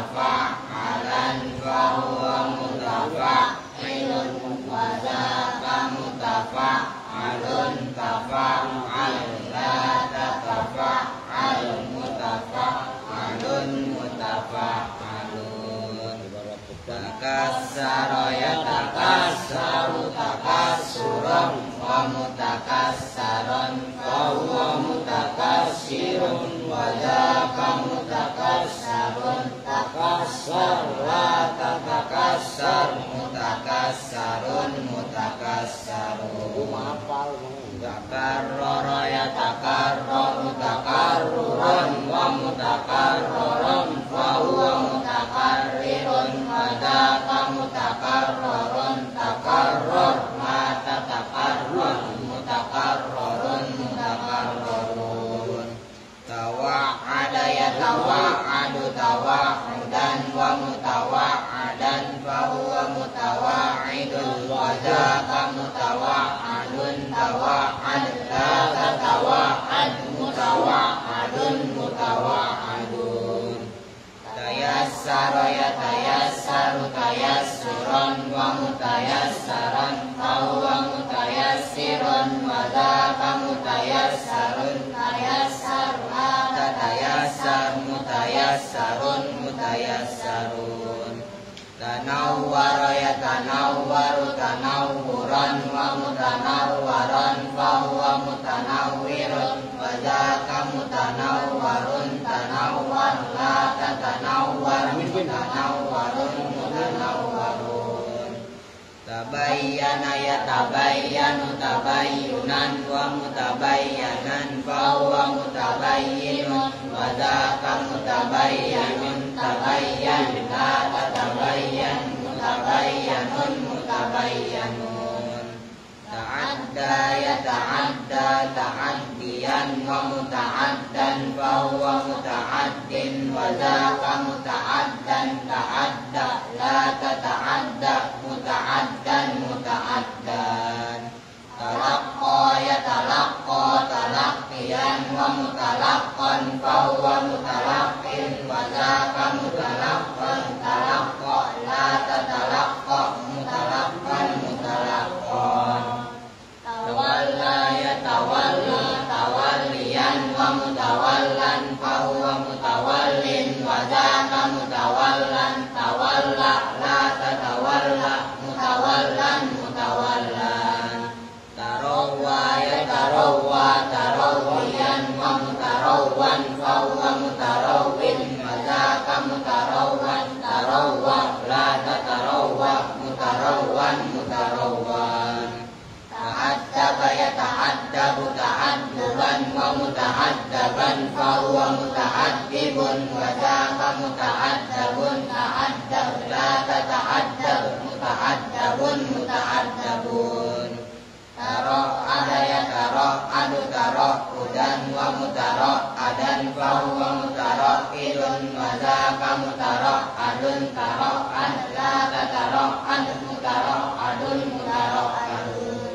mutafa'alan fahuwa mutafa'ilun wa dzaka mutafa'alun tafa'al la tatafa'al mutafa'alun mutafa'alun takassara yatakassaru takassuran wa mutakassaron fahuwa mutakassirun wa dzaka mutakassarun takassar la tatakassar mutakassarun mutakassarun hafal takarrara yatakarraru takarruran wa mutakarrarun fahuwa mutakarrirun wa dzaka mutakarrarun takarrar ma tatakarrar mutakarrarun mutakarrarun tawa'ada yatawa'adu tawa'udan wa mutawa'adan fahuwa mutawa'idun wa dzaka mutawa'adun tawa'ad la tatawa'ad mutawa'adun mutawa'adun tayassara yatayassaru tayassuran wa mutayassaran fahuwa mutayassirun wa dzaka mutayassarun tayassar la tatayassar mutayassarun mutayassarun tanawwara yatanawwaru tanawwuran wa mutanawwaran fahuwa mutanawwirun wa dzaka mutanawwarun tanawwar la tatanawwar mutanawwarun mutanawwarun tabayyana yatabayyanu tabayyunan wa mutabayyanan fahuwa mutabayyinun wa dzaka mutabayyanun tabayyan la tatabayyan mutabayyanun mutabayyanun ta'adda yata'adda ta'addiyan wa muta'addan fahuwa muta'addin wa dzaka muta'addan ta'adda la tata'adda muta'addan muta'addan talaqqa yatalaqqa talaqqiyan wa mutalaqqan fahuwa mutalaqqin wa dzaka mutalaqqan talaqqa la tatalaqqa mutalaqqan mutalaqqan tawalla yatawalla tawalliyan wa mutawallan fahuwa mutawallin wa dzaka mutawallan tawalla la tatawalla mutawallan mutawallan tarawwa yatarawwa tarawwiyan wa mutarawwan fahuwa mutarawwin wa dzaka mutarawwan tarawwa la tatarawwa mutarawwan mutarawwan ta'addaba yata'addabu ta'adduban wa muta'addaban fahuwa muta'addibun wa dzaka muta'addabun ta'addab la tata'addab muta'addabun muta'addabun tara'ada yatara'adu tara'udan wa mutara'adan fahuwa mutara'idun wa dzaka mutara'adun tara'ad la tatara'ad mutara'adun mutara'adun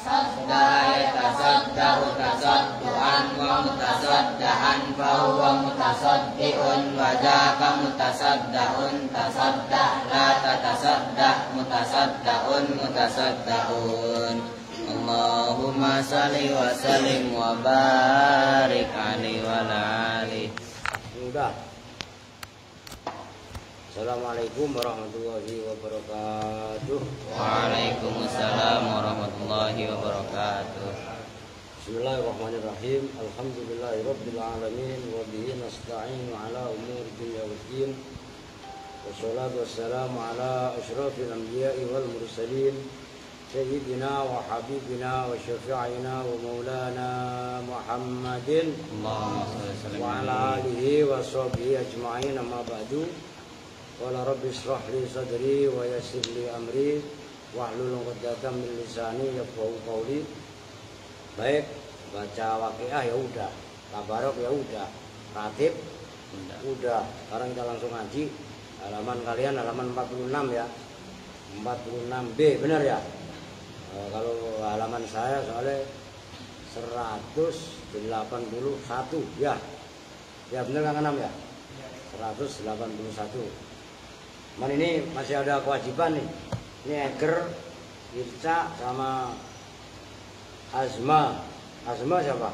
tasaddaha yatasaddahu tasadduan wa mutasaddahan fahuwa mutasaddiun wa dzaka mutasaddaun tasaddah la tatasaddah mutasaddaun mutasaddaun Allahumma salli wa sallim wa barik alaihi wa alihi. Sudah. Assalamualaikum warahmatullahi wabarakatuh. Waalaikumsalam warahmatullahi wabarakatuh. Bismillahirrahmanirrahim. Alhamdulillahirabbil alamin wa bihi nasta'inu ala umuri dunya waddin. Wassalatu wassalamu ala asyrafil anbiya'i wal mursalin sayyidina wa habibina wa syafi'ina wa maulana Muhammadin wa ala alihi wa sahbihi ajma'in, amma ba'du. Qala rabbi ishrah li sadri wa yassir li amri wahlul 'uqdatam min lisani yafqahu qawli. Baik, baca Waqiah ya udah, Tabarok ya udah, Ratib udah. Sekarang kita langsung ngaji. Halaman kalian halaman 46 ya. 46B, benar ya? Kalau halaman saya soalnya 181 ya. Ya benar Kang Anam ya? 181. Man ini masih ada kewajiban nih. Ini Eger, Irca sama Azma. Azma siapa?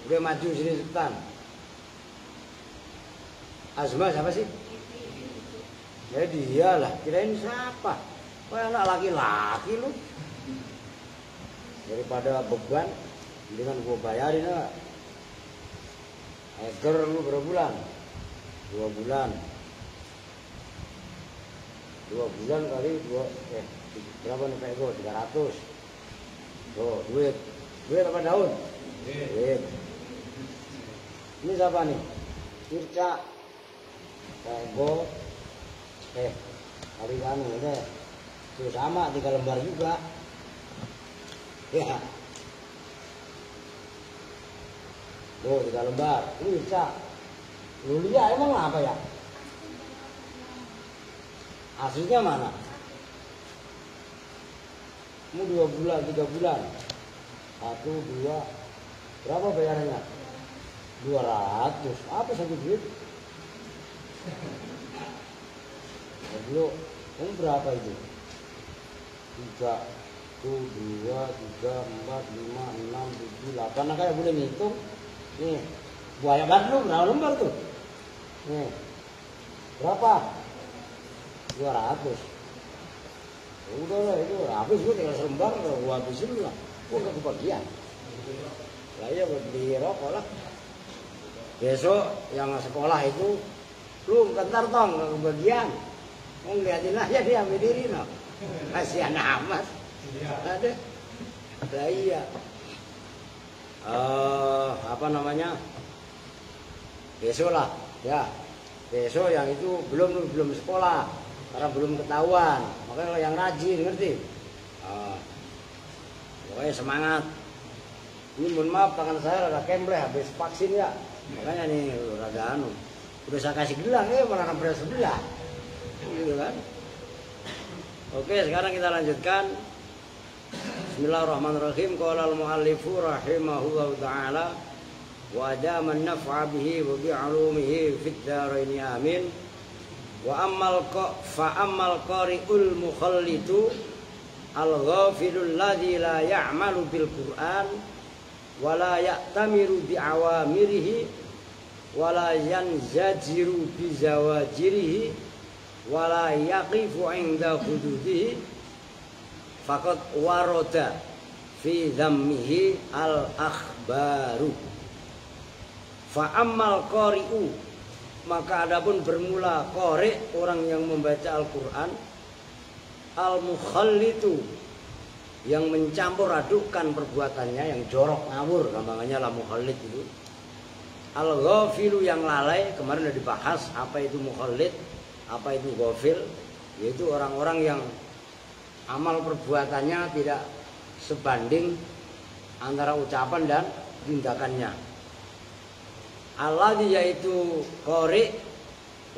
Udah maju sini cepetan. Azma siapa sih? Ya dia lah. Kirain siapa? Oh anak laki-laki lu. Daripada beban, dengan gua bayarin lah. Eger lu berapa bulan? 2 bulan. 2 bulan kali 2 berapa nih Pak Ego? 300. Tuh, duit apa daun? Duit. Ini siapa nih? Irca. Pak Ego. Kali kamu ini. Tuh sama 3 lembar juga. Ya. Tuh 3 lembar. Ini Irca. Lu lihat emang apa ya? Aslinya mana? Mau 2 bulan, 3 bulan. 1, 2. Berapa bayarannya? 200. Apa satu duit? Dulu, kamu berapa itu? 3, 1, 2, 3, 4, 5, 6, 7, 8. Nah kayak boleh ngitung. Nih, banyak banget lu, berapa lembar tuh? Nih, berapa? 200. Udah lah itu habis gue tinggal selembar gue habisin lah. Gue gak kebagian. Lah ya beli rokok lah. Besok yang sekolah itu lu kentar tong gak kebagian. Mau ngeliatin aja dia ambil diri no. Kasihan amat. Ada. Lah iya. Apa namanya? Besok lah ya. Besok yang itu belum sekolah. Karena belum ketahuan, makanya lo yang rajin, ngerti? Pokoknya semangat. Ini mohon maaf tangan saya rada kembleh habis vaksin ya, makanya nih rada anu. Udah saya kasih gelang malah nempel sebelah, gitu kan? Oke, sekarang kita lanjutkan. Bismillahirrahmanirrahim. Qala al-muallifu rahimahullahu taala wa adama an-naf'a bihi wa bi 'ulumihi fid dharain amin. Wa ammal qari'ul mukhallitu al-ghafilul ladzi la ya'malu bil Qur'an wa la ya'tamiru bi awamirihi wa la yanzajiru bi zawajirihi wa la yaqifu 'inda hududihi faqad warada fi dhammihi al-akhbaru. Fa ammal qari'u, maka adapun bermula qari, orang yang membaca Al-Quran, al-mukhallitu, yang mencampur adukkan perbuatannya, yang jorok ngawur, gampangannya lah mukhallit itu. Al-ghafilu, yang lalai, kemarin sudah dibahas apa itu mukhallit, apa itu ghafil, yaitu orang-orang yang amal perbuatannya tidak sebanding antara ucapan dan tindakannya. Alladzi, yaitu qari,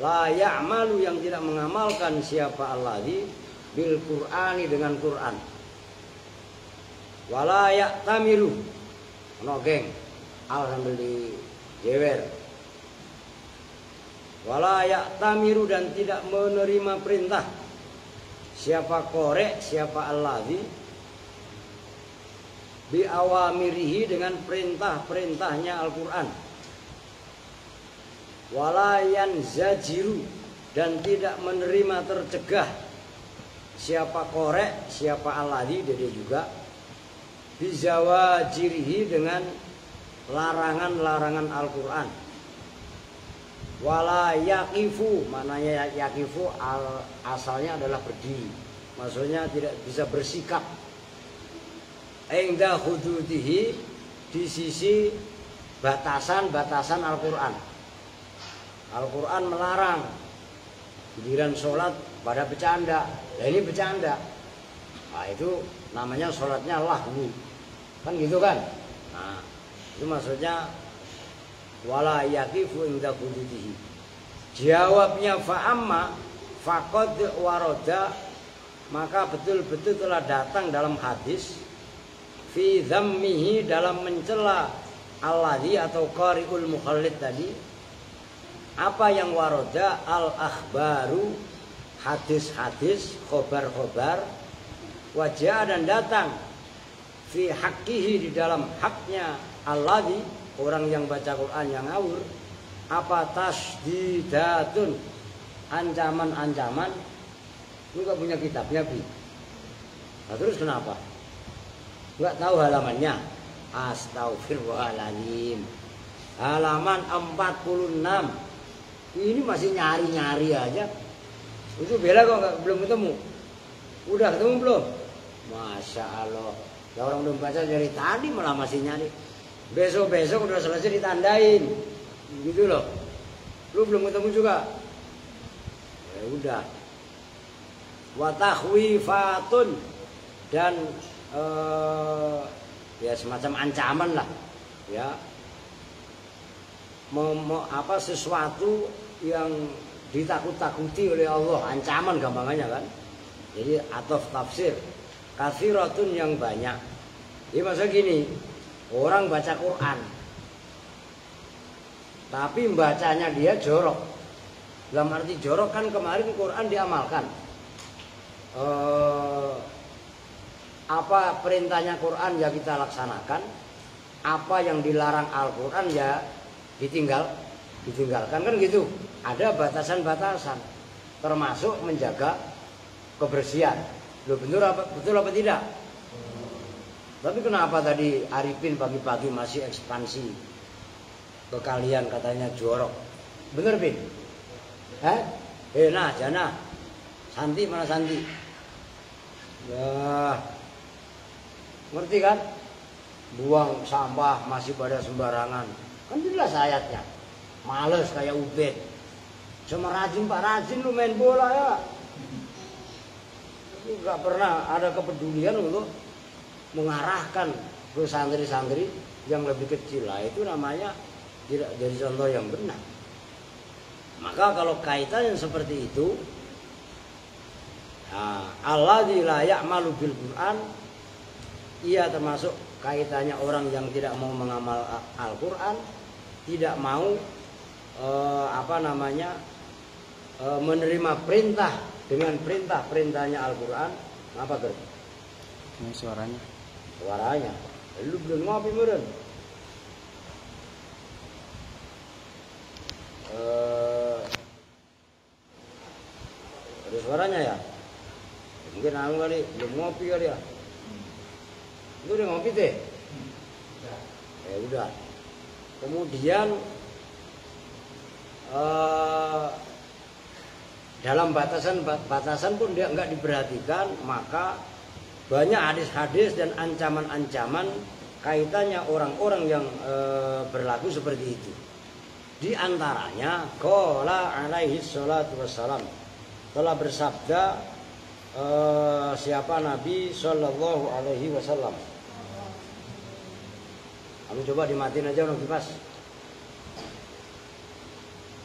la ya'malu, yang tidak mengamalkan siapa alladzi bil Qur'ani, dengan Quran. Wala ya'tamiru, ono geng al sambil di jewer. Wala ya'tamiru, dan tidak menerima perintah siapa qari, siapa alladzi bi awamirihi, dengan perintah-perintahnya Al-Qur'an. Walayan zajiru, dan tidak menerima tercegah siapa korek, siapa alladzi, dia juga bizawajirihi, dengan larangan-larangan Al-Quran. Wala yaqifu, maknanya yaqifu asalnya adalah berdiri, maksudnya tidak bisa bersikap. Inda hududihi, di sisi batasan-batasan Al-Quran. Al-Quran melarang giliran sholat pada bercanda. Nah ini bercanda, nah itu namanya sholatnya lahwu, kan gitu kan? Nah itu maksudnya wala yaqifu inda hududihi. Jawabnya fa'amma faqad waroda, maka betul-betul telah datang dalam hadis fi dhammihi, dalam mencela alladzi atau qari'ul mukhallid tadi, apa yang waroda al-akhbaru, hadis-hadis, khobar-khobar, wajah dan datang fi haqqihi, di dalam haknya alladzi, orang yang baca Quran yang ngawur, apa tasdidatun, ancaman-ancaman. Lu gak punya kitabnya, Bi? Nah, terus kenapa? Gak tahu halamannya? Astagfirullahaladzim, halaman 46. Ini masih nyari-nyari aja. Itu bela kok belum ketemu. Udah ketemu belum? Masya Allah. Ya orang belum baca dari tadi malah masih nyari. Besok-besok udah selesai ditandain. Gitu loh. Lu belum ketemu juga. Ya udah. Wa takhwifatun, dan ya semacam ancaman lah. Ya. Apa sesuatu yang ditakut-takuti oleh Allah, ancaman gampangannya kan. Jadi ataf tafsir kathiratun, yang banyak. Jadi maksudnya gini, orang baca Quran tapi bacanya dia jorok. Dalam arti jorok kan, kemarin Quran diamalkan. Apa perintahnya Quran ya kita laksanakan, apa yang dilarang Al-Quran ya ditinggalkan kan gitu. Ada batasan-batasan, termasuk menjaga kebersihan. Loh, betul apa tidak? Tapi kenapa tadi Arifin pagi-pagi masih ekspansi ke kalian, katanya jorok? Bener, Bin? Nah, Jana, Santi mana Santi? Ya, ngerti kan? Buang sampah masih pada sembarangan. Kan jelas ayatnya. Males kayak Ubed. Cuma rajin Pak, rajin lu main bola ya. Lu gak pernah ada kepedulian untuk mengarahkan ke santri-santri yang lebih kecil lah. Itu namanya tidak jadi contoh yang benar. Maka kalau kaitan yang seperti itu, alladzi la ya'malu bil Qur'an, ia termasuk kaitannya orang yang tidak mau mengamal Al-Quran, tidak mau menerima perintah dengan perintahnya Al-Quran. Apa Ger? Ini suaranya. Suaranya. Lu belum ngopi meren. Ada suaranya ya? Mungkin kali belum ngopi kali ya. Lu udah ngopi deh? Ya udah. Kemudian dalam batasan pun dia nggak diperhatikan, maka banyak hadis-hadis dan ancaman-ancaman kaitannya orang-orang yang berlaku seperti itu. Di antaranya qala alaihi salatu wassalam, telah bersabda siapa Nabi sallallahu alaihi wasallam. Kamu coba dimatiin aja orang kipas.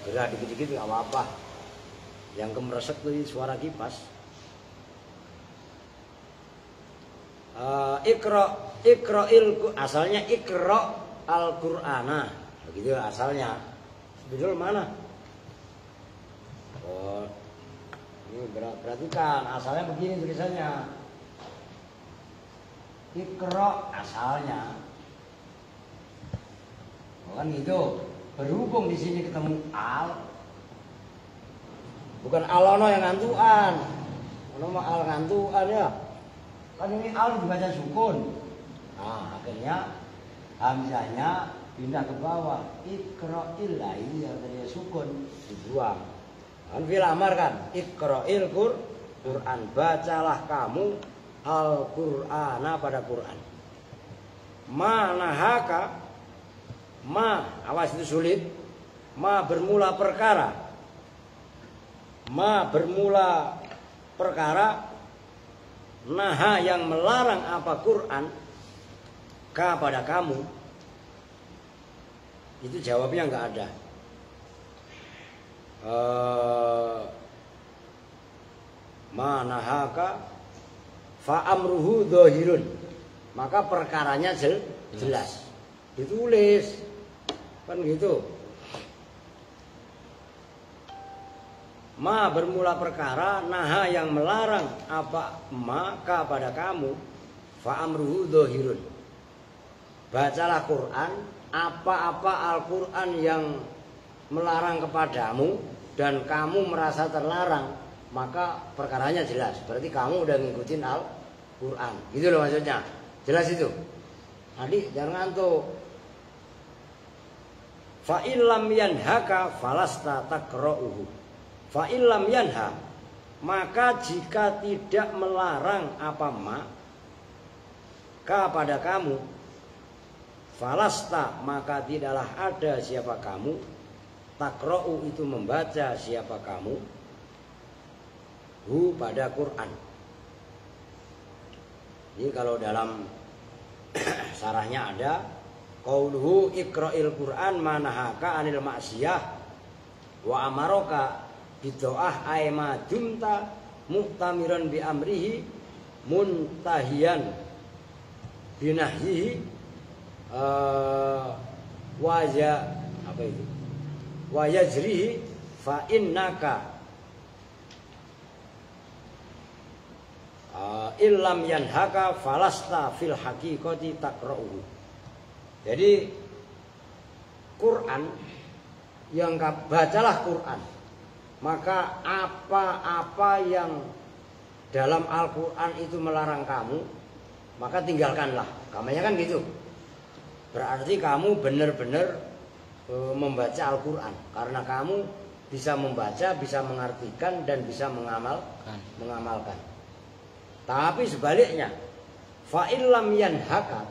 Gerak dikit-dikit nggak apa-apa. Yang kemeresek tuh suara kipas. Asalnya ikra al-Qur'ana, begitu asalnya. Betul mana? Oh, ini perhatikan, asalnya begini tulisannya. Ikra asalnya, bukan gitu. Berhubung di sini ketemu al, bukan alono yang ngantuan, ono al ngantuan ya. Kan ini al dibaca sukun. Nah, akhirnya hamzahnya pindah ke bawah. Iqra'il, ini yang tadinya sukun dibuang. Kan fil amar kan, iqra'il Qur'an, bacalah kamu Al-Qur'ana pada Qur'an. Manahaka, ma, awas itu sulit. Ma bermula perkara. Ma bermula perkara. Naha yang melarang apa Quran kepada kamu. Itu jawabnya nggak ada. Manahaka fa amruhu dhahirun, maka perkaranya jelas. Ditulis kan gitu. Ma bermula perkara, naha yang melarang apa maka pada kamu, fa amruhu dhahirun. Bacalah Quran, apa-apa Al-Quran yang melarang kepadamu dan kamu merasa terlarang, maka perkaranya jelas. Berarti kamu udah ngikutin Al-Quran. Gitu loh maksudnya. Jelas itu. Adik jangan ngantuk. Fa illam yanhaka falasta taqra'uhu. Fa illam yanha, maka jika tidak melarang apa kepada kamu, falasta, maka tidaklah ada siapa kamu, taqra'u itu membaca siapa kamu, hu pada Quran. Ini kalau dalam sarahnya ada qauluhu iqra'il Quran manahaka anil maksiyah wa amaraka bidoah aima dumta muhtamiran bi amrihi muntahiyan binahyihi wa yajrihi fa innaka illam yanhaka falasta fil haqiqati taqra'uhu. Jadi Quran yang bacalah Quran, maka apa-apa yang dalam Al-Quran itu melarang kamu, maka tinggalkanlah. Kamanya kan gitu. Berarti kamu benar-benar membaca Al-Quran, karena kamu bisa membaca, bisa mengartikan, dan bisa mengamalkan. Tapi sebaliknya, fa illam yanhaka,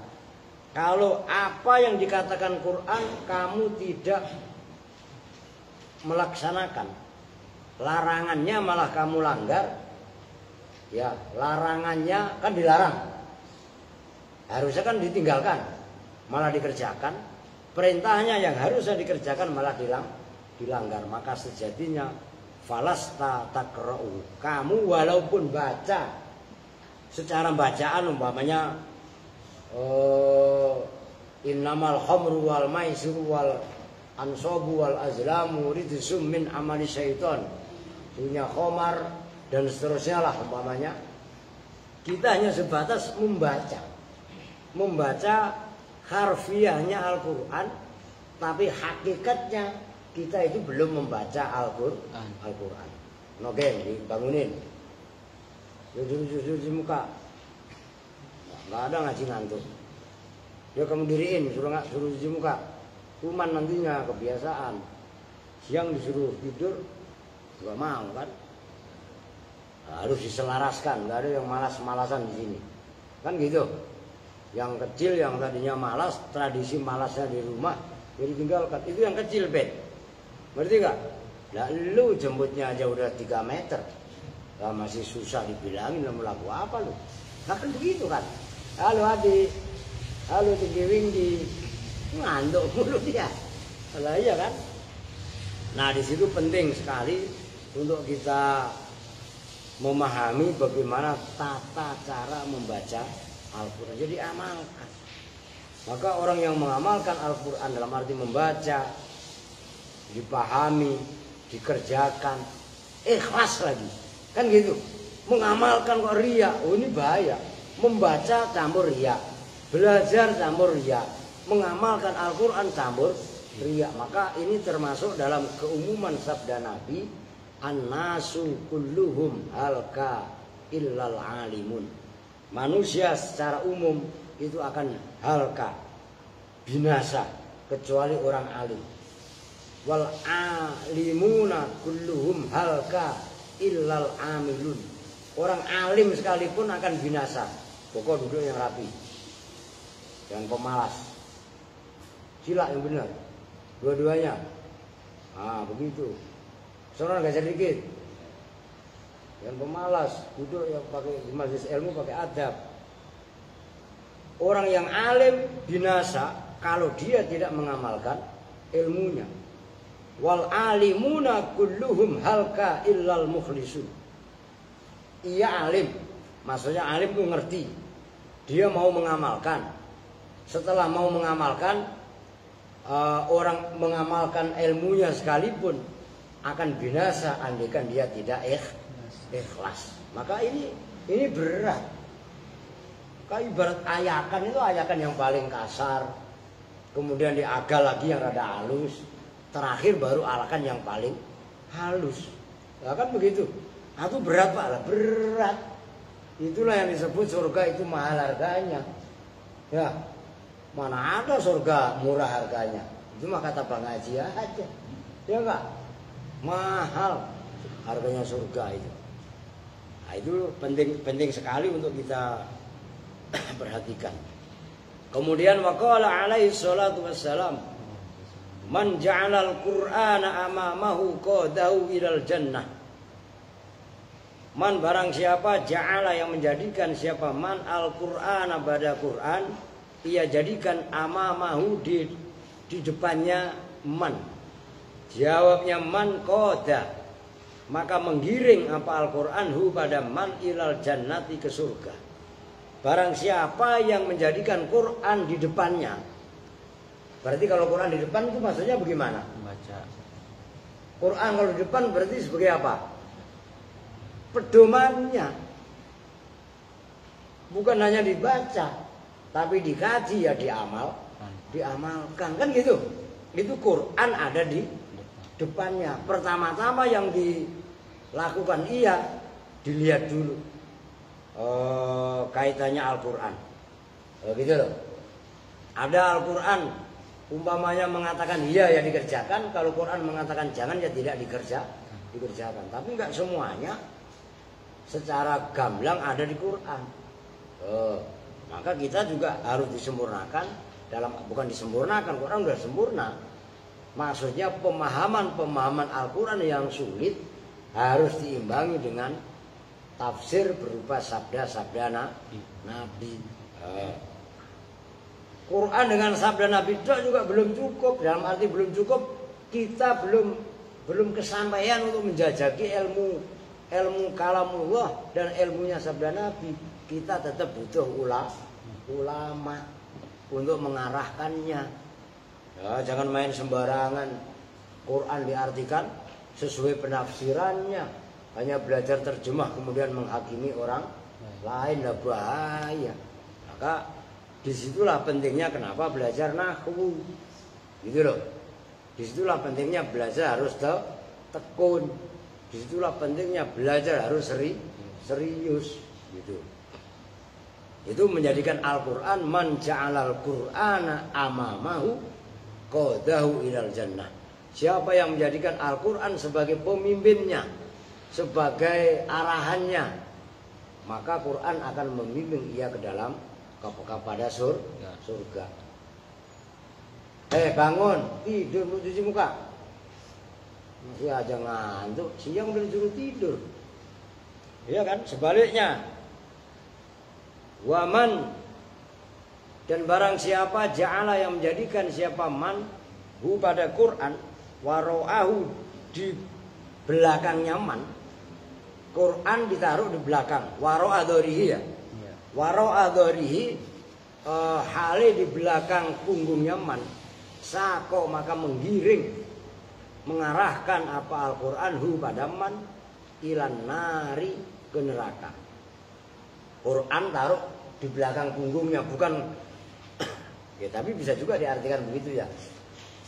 kalau apa yang dikatakan Quran kamu tidak melaksanakan, larangannya malah kamu langgar, ya larangannya kan dilarang, harusnya kan ditinggalkan, malah dikerjakan. Perintahnya yang harusnya dikerjakan malah dilanggar. Maka sejatinya falasta taqra'u, kamu walaupun baca secara bacaan, umpamanya innamal khamru wal maisiru wal ansabu wal azlamu rijsum min amali syaiton, punya khamar dan seterusnya lah umpamanya. Kita hanya sebatas membaca harfiahnya Al-Quran, tapi hakikatnya kita itu belum membaca Al-Quran. Nogeng dibangunin, cuci muka, nggak ada ngaji ngantuk. Dia kamu diriin, suruh cuci muka. Kuman nantinya kebiasaan. Siang disuruh tidur, nggak mau kan? Harus diselaraskan, nggak ada yang malas-malasan di sini. Kan gitu. Yang kecil yang tadinya malas, tradisi malasnya di rumah, jadi tinggalkan. Itu yang kecil, Bet. Ngerti gak? Nah, lu jemputnya aja udah 3 meter. Nah, masih susah dibilangin lu laku apa lu? Nah kan begitu kan. Halo adik, halo tinggi-tinggi, ngantuk mulu dia. Lah iya kan. Nah di situ penting sekali untuk kita memahami bagaimana tata cara membaca Al-Quran. Jadi amalkan. Maka orang yang mengamalkan Al-Quran dalam arti membaca, dipahami, dikerjakan, ikhlas lagi. Kan gitu. Mengamalkan kok riya, oh ini bahaya. Membaca campur riya, belajar campur riya, mengamalkan Al-Quran campur riya. Maka ini termasuk dalam keumuman sabda Nabi, an-nasu kulluhum halka illal alimun. Manusia secara umum itu akan halka, binasa, kecuali orang alim. Wal alimuna kulluhum halka illal amilun. Orang alim sekalipun akan binasa. Pokok duduk yang rapi, yang pemalas, sila yang benar, dua-duanya. Begitu. Seorang gak sedikit, yang pemalas, duduk yang pakai majelis ilmu pakai adab. Orang yang alim binasa kalau dia tidak mengamalkan ilmunya. Wal alimuna kulluhum halka illal mukhlisun. Ia alim, maksudnya alim itu ngerti, dia mau mengamalkan. Setelah mau mengamalkan, orang mengamalkan ilmunya sekalipun akan binasa andaikan dia tidak ikhlas. Maka ini berat. Kayak ibarat ayakan itu ayakan yang paling kasar, kemudian diagal lagi yang rada halus, terakhir baru alakan yang paling halus. Ya kan begitu. Itu berat Pak lah, berat. Itulah yang disebut surga itu mahal harganya. Ya, mana ada surga murah harganya? Itu mah kata Bang Haji aja. Ya enggak? Mahal harganya surga itu. Nah, itu penting sekali untuk kita perhatikan. Kemudian waqala alaihi salatu wassalam, man ja'alal qur'ana amamahu qadahu ilal jannah. Man barang siapa ja'ala yang menjadikan siapa man al-qur'ana pada Quran, ia jadikan amamahu di depannya man. Jawabnya man qada, maka menggiring apa Al-Qur'an hu pada man ilal jannati ke surga. Barang siapa yang menjadikan Quran di depannya, berarti kalau Quran di depan itu maksudnya bagaimana? Baca. Quran kalau di depan berarti sebagai apa? Pedomannya. Bukan hanya dibaca, tapi dikaji ya diamalkan. Kan gitu. Itu Quran ada di depannya. Pertama-tama yang dilakukan dilihat dulu. Kaitannya Al-Quran, gitu loh. Ada Al-Quran umpamanya mengatakan iya ya dikerjakan, kalau Quran mengatakan jangan ya tidak dikerjakan. Tapi enggak semuanya secara gamblang ada di Quran. Maka kita juga harus disempurnakan bukan disempurnakan, Quran sudah sempurna. Maksudnya pemahaman Al-Quran yang sulit harus diimbangi dengan tafsir berupa sabda-sabda Nabi. Quran dengan sabda Nabi itu juga belum cukup. Dalam arti belum cukup, kita belum kesampaian untuk menjajaki ilmu kalamullah dan ilmunya sabda Nabi. Kita tetap butuh ulama untuk mengarahkannya. Ya, jangan main sembarangan. Quran diartikan sesuai penafsirannya. Hanya belajar terjemah kemudian menghakimi orang lain, lah bahaya. Maka disitulah pentingnya kenapa belajar nahwu, gitu loh. Disitulah pentingnya belajar harus tekun. Disitulah pentingnya belajar harus serius, gitu. Itu menjadikan Al-Quran man ja'alal Qur'ana amamahu qadahu ilal jannah. Siapa yang menjadikan Al-Quran sebagai pemimpinnya, sebagai arahannya, maka Quran akan membimbing ia kepada surga. Bangun, tidur, mau cuci muka. Masih aja ngantuk, siang udah disuruh tidur. Iya kan? Sebaliknya, waman, dan barang siapa ja'ala yang menjadikan siapa man hu pada Quran waro'ahu di belakangnya man. Quran ditaruh di belakang, waro'a dhorihi ya. Waro'a dhorihi hale di belakang punggungnya man. Sako maka menggiring, mengarahkan apa Al-Quran hu pada man ilan nari ke neraka. Quran taruh di belakang punggungnya, bukan ya, tapi bisa juga diartikan begitu ya.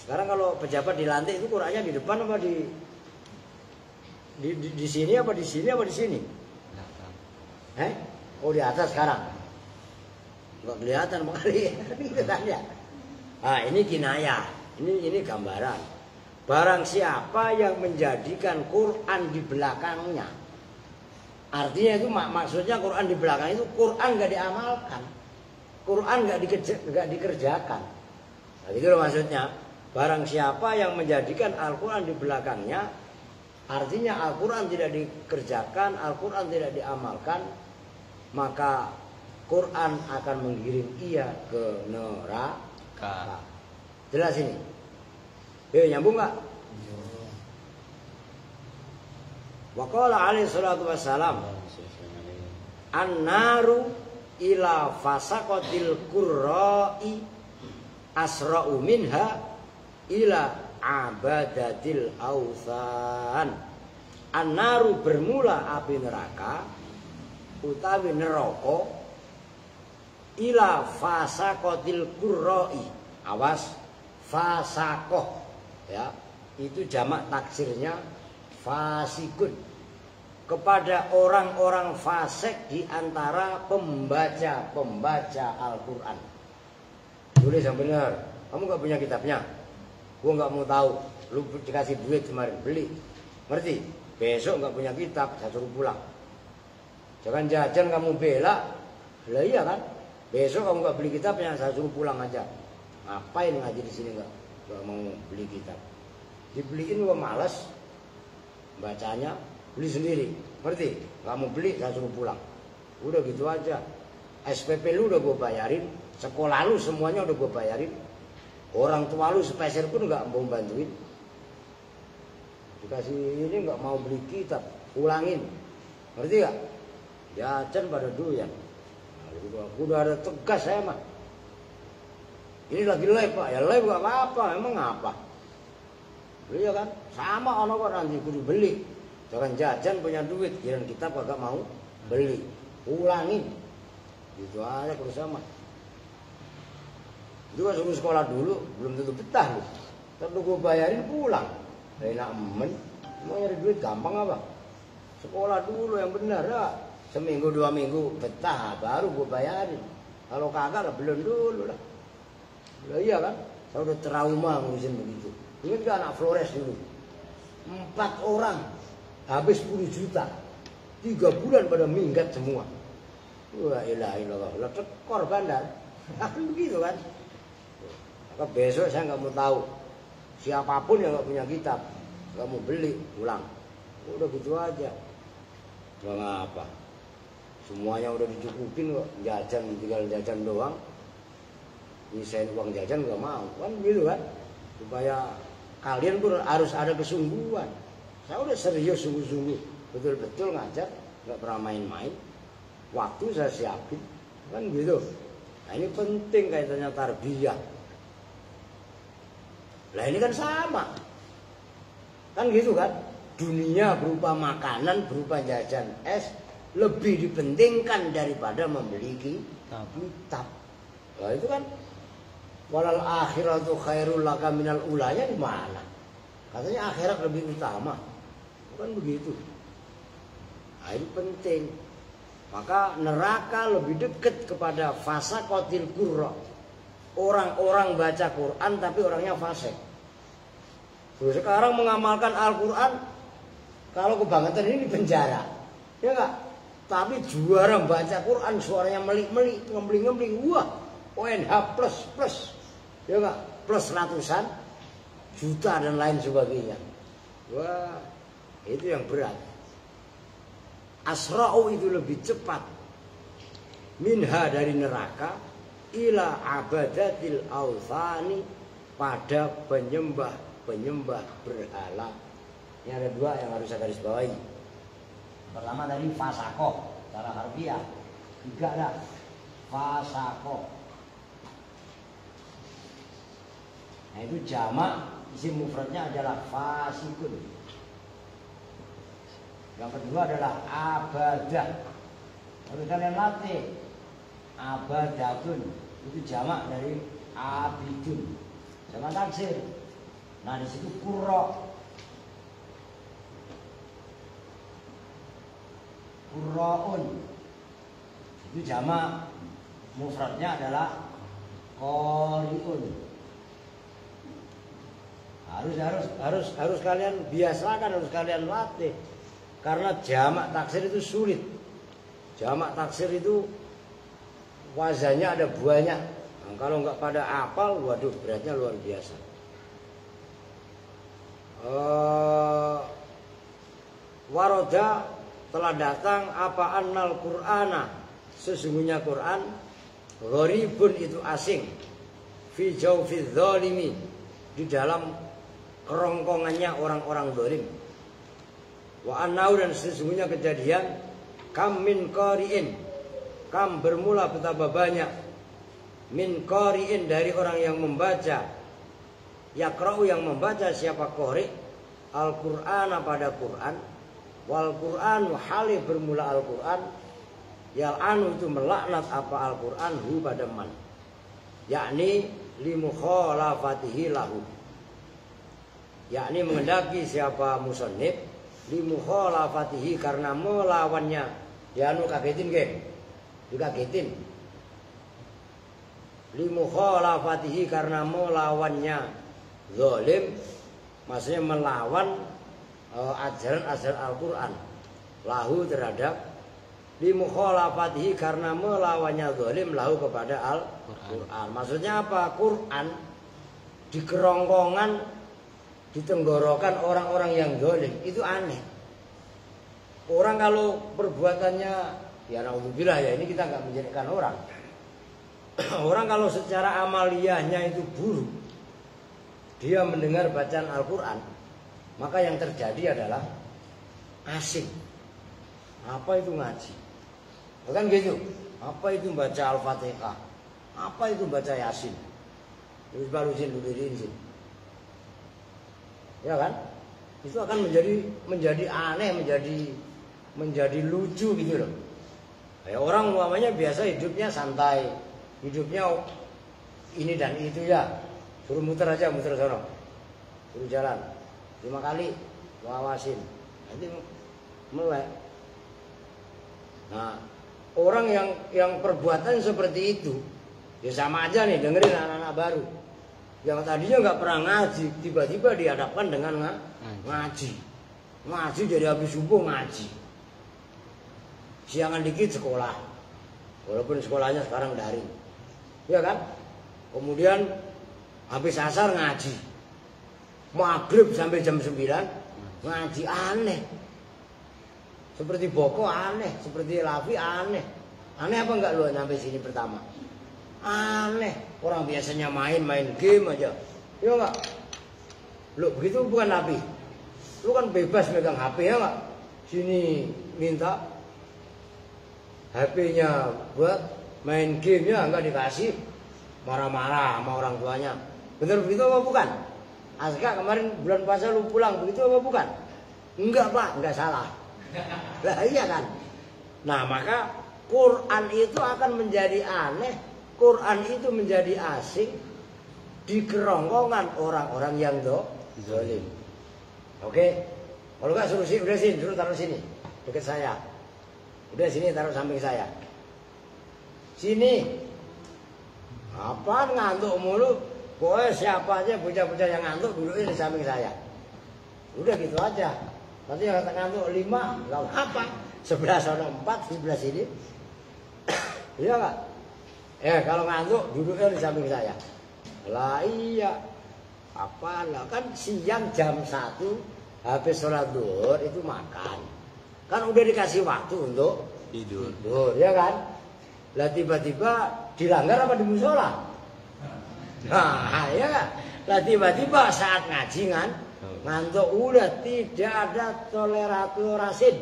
Sekarang kalau pejabat dilantik itu Qurannya di depan apa di sini apa di sini apa di sini? Oh di atas sekarang. Enggak kelihatan kali. Gitu kan ya. Ah, ini kinayah. Ini gambaran. Barang siapa yang menjadikan Quran di belakangnya. Artinya itu maksudnya Quran di belakang itu Quran enggak diamalkan. Quran enggak dikerjakan. Nah, itu loh maksudnya. Barang siapa yang menjadikan Al-Quran di belakangnya, artinya Al-Quran tidak dikerjakan, Al-Quran tidak diamalkan, maka Quran akan menggiring ia ke neraka. Jelas ini? Nyambung nggak? Wa qala alaihi salatu wassalam, an-naru ila fasaqatil qurra'i asra'u minha ila abadatil authan. An-naru bermula api neraka utawi neraka ila fasakotil qurra'i. Awas, fasakoh ya, itu jamak taksirnya fasikun, kepada orang-orang fasik di antara pembaca Al-Quran. Tulis yang benar. Kamu gak punya kitabnya, gua gak mau tahu. Lu dikasih duit kemarin beli, ngerti? Besok gak punya kitab, saya suruh pulang. Jangan jajan kamu bela. Lah iya kan? Besok kamu gak beli kitabnya, saya suruh pulang aja. Ngapain ngaji di sini gak mau beli kitab? Dibeliin gua malas bacanya, beli sendiri. Ngerti? Gak mau beli, saya suruh pulang. Udah gitu aja. SPP lu udah gua bayarin, sekolah lu semuanya udah gua bayarin. Orang tua lu sepeser pun gak mau bantuin. Dikasih ini gak mau beli kitab, ulangin. Ngerti gak? Jajan pada doyan. Udah ada tegas saya mah. Ini lagi live Pak, ya live gak apa-apa, emang apa? Beli ya kan? Sama ono kok nanti kudu beli. Jangan jajan punya duit, kiran kitab kagak mau beli. Ulangin. Gitu aja terus sama. Itu kan suruh sekolah dulu, belum tentu betah loh. Tapi gue bayarin pulang. Enak men, mau nyari duit gampang apa? Sekolah dulu yang benar ya. Seminggu 2 minggu betah baru gue bayarin. Kalau kagak lah belum dulu lah. Lah iya kan? Saya udah trauma ngurusin begitu. Ingat gak anak Flores dulu? 4 orang habis 10 juta. 3 bulan pada minggat semua. Wah ilah lah tekor bandar. Akan begitu kan? Maka besok saya nggak mau tahu. Siapapun yang nggak punya kitab, nggak mau beli, pulang. Udah gitu aja. Gak apa. Semuanya udah dicukupin kok, jajan tinggal jajan doang. Nyisain uang jajan gak mau, kan gitu kan? Supaya kalian pun harus ada kesungguhan. Saya udah serius sungguh-sungguh, betul-betul ngajar, nggak pernah main-main. Waktu saya siapin, kan gitu. Nah ini penting kaitannya tarbiyah. Lah ini kan sama, kan gitu kan? Dunia berupa makanan, berupa jajan es lebih dipentingkan daripada membeli kitab. Nah itu kan walal akhiratu khairul laka minal ulaya di mana? Katanya akhirat lebih utama. Bukan begitu. Nah, ini penting. Maka neraka lebih dekat kepada fasakotil qurra. Orang-orang baca Quran tapi orangnya fasik. Terus sekarang mengamalkan Al-Quran, kalau kebangetan ini di penjara. Ya enggak? Tapi juara baca Quran suaranya melik-melik, ngembling-ngembling. Wah, ONH plus. Ya enggak? Plus ratusan juta dan lain sebagainya. Wah, itu yang berat. Asra'u itu lebih cepat minha dari neraka ila abadatil authani, pada penyembah berhala. Ini ada 2 yang harus saya garis bawahi. Pertama tadi fasakoh secara harfiah. 3 dah fasakoh. Nah itu jamak, isim mufradnya adalah fasikun. Yang kedua adalah abadah. Harus kalian latih. Abadatun itu jamak dari abidun. Jamak taksir. Nah di situ qurra. Qurraun. Itu jamak, mufradnya adalah qariun. Harus kalian biasakan, harus kalian latih. Karena jamak taksir itu sulit. Jamak taksir itu wazannya ada banyak. Nah, kalau nggak pada apal, waduh beratnya luar biasa. Waroda telah datang apa annal Qur'ana, sesungguhnya Quran gharibun itu asing, fi jawfi dzalimi, di dalam kerongkongannya orang-orang zalim. Wa annau, dan sesungguhnya kejadian kam min qari'in, kam bermula betapa banyak, min qari'in dari orang yang membaca, Yaqra'u yang membaca siapa qari Al-Qur'an pada Quran, wal Qur'an halih bermula Al-Qur'an, yal'anu itu melaknat apa Al-Qur'an hu pada man, yakni limukhalafatihi lahu, yakni mengendaki siapa musannif limukhalafatihi karena melawannya. Ya anu kagetin nggih, dikagetin. Limukhalafatihi karena melawannya zalim, maksudnya melawan ajaran-ajaran Al-Qur'an lahu terhadap, limukhalafatihi karena melawannya zalim lahu kepada Al-Qur'an. Maksudnya apa? Quran di kerongkongan, di tenggorokan orang-orang yang zalim itu aneh. Orang kalau perbuatannya ya naudzubillah ya, ini kita nggak menjelekkan orang. Orang kalau secara amaliyahnya itu buruk, dia mendengar bacaan Al-Quran, maka yang terjadi adalah asing. Apa itu ngaji? Bukan gitu. Apa itu baca Al-Fatihah? Apa itu baca Yasin? Terus barusin sih. Ya kan? Itu akan menjadi aneh, menjadi lucu gitu loh. Kayak orang umpamanya biasa hidupnya santai, hidupnya ini dan itu ya, suruh muter aja, muter sono, suruh jalan 5 kali, wawasin, nanti melek. Nah, orang yang perbuatan seperti itu, ya sama aja nih dengerin anak-anak baru, yang tadinya nggak pernah ngaji, tiba-tiba dihadapkan dengan ngaji dari habis subuh ngaji. Siangan dikit sekolah, walaupun sekolahnya sekarang daring, ya kan? Kemudian habis asar ngaji, maghrib sampai jam 9 ngaji, aneh. Seperti Boko aneh, seperti Lafi aneh. Aneh apa enggak lu sampai sini pertama? Aneh. Orang biasanya main game aja, ya enggak? Lu begitu bukan Lafi. Lu kan bebas megang HP ya enggak? Sini minta HP-nya buat main game-nya enggak dikasih, marah-marah sama orang tuanya. Bener begitu apa bukan? Aska kemarin bulan puasa lu pulang begitu apa bukan? Enggak Pak, enggak salah. Lah iya kan? Nah maka Quran itu akan menjadi aneh, Quran itu menjadi asing di kerongkongan orang-orang yang zalim. Oke? Kalau enggak suruh taruh sini dekat saya. Udah sini taruh samping saya. Sini. Apa ngantuk mulu? Pokoknya siapa aja bocah-bocah yang ngantuk duduknya di samping saya. Udah gitu aja. Nanti yang ngantuk 5, enggak apa. Sebelah sana 4, sebelah sini. Iya enggak? Kalau ngantuk duduknya di samping saya. Lah iya. Apalah kan siang jam 1 habis sholat zuhur itu makan. Kan udah dikasih waktu untuk tidur, ya kan? Lah tiba-tiba dilanggar apa di musola? Nah, ya kan? Lah tiba-tiba saat ngaji kan, ngantuk udah tidak ada toleransi,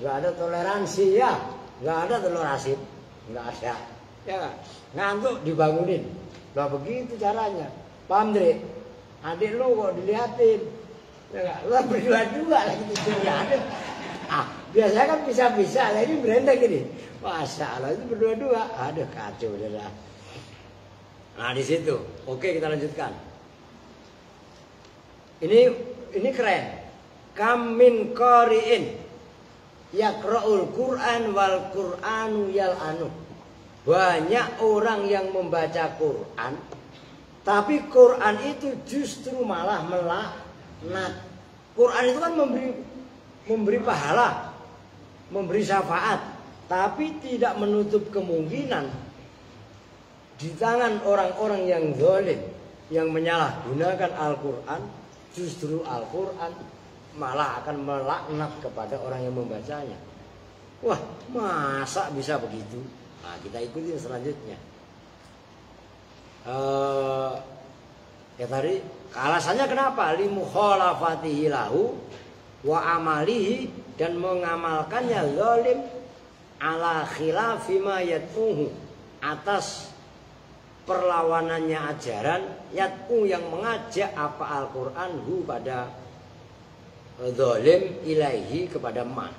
nggak ada toleransi ya, nggak ada toleransi, nggak ada, ya kan? Ngantuk dibangunin, lah begitu caranya. Paham Dre? Adik lu kok diliatin? Ya, lah berdua lagi tidurnya ada. Biasanya kan bisa-bisa, lah ini berendek ini. Masya Allah itu berdua-dua. Aduh kacau udah. Nah di situ, oke kita lanjutkan. Ini keren. Kam min qari'in yaqra'ul Qur'an wal Qur'anu yal'anu. Banyak orang yang membaca Quran, tapi Quran itu justru malah melaknat. Quran itu kan memberi pahala, memberi syafaat, tapi tidak menutup kemungkinan di tangan orang-orang yang zalim, yang menyalahgunakan Al-Quran, justru Al-Quran malah akan melaknat kepada orang yang membacanya. Wah, masa bisa begitu? Nah, kita ikuti selanjutnya. Ya tadi alasannya kenapa? Limukhalafatihi lahu wa amalihi, dan mengamalkannya zalim ala khilafi ma yatuhu, atas perlawanannya ajaran, yad'u yang mengajak apa Al-Quran hu pada zalim ilaihi kepada man.